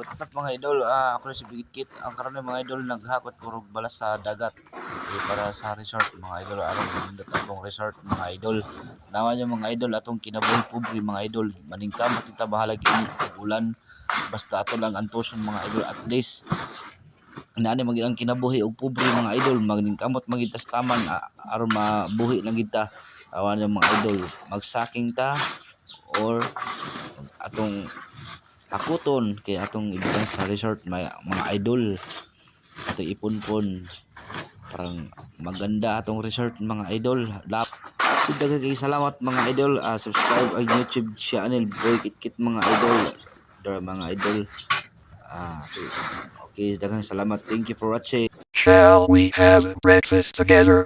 What's up mga idol? Ako na si Bigit. Ang karon mga idol naghakot ko og balas sa dagat para sa resort mga idol. Aron nindot atong resort mga idol. Nawa niyo mga idol atong kinabuhi pobre mga idol. Maningkamot kita bahalag init ug ulan. Basta ato lang antuson mga idol at least naani magid ang kinabuhi og pobre mga idol. Maningkamot magitas taman aron mabuhi lang kita. Awa niyo mga idol, magsaking ta or atong hakuton kay atong ibutang sa resort mga idol ato ipon-pon parang maganda atong resort mga idol. So daghang kay salamat mga idol. Subscribe ang YouTube channel Boy Kitkit mga idol mga idol. Okay, daghang salamat, thank you for watching. Shall we have breakfast together?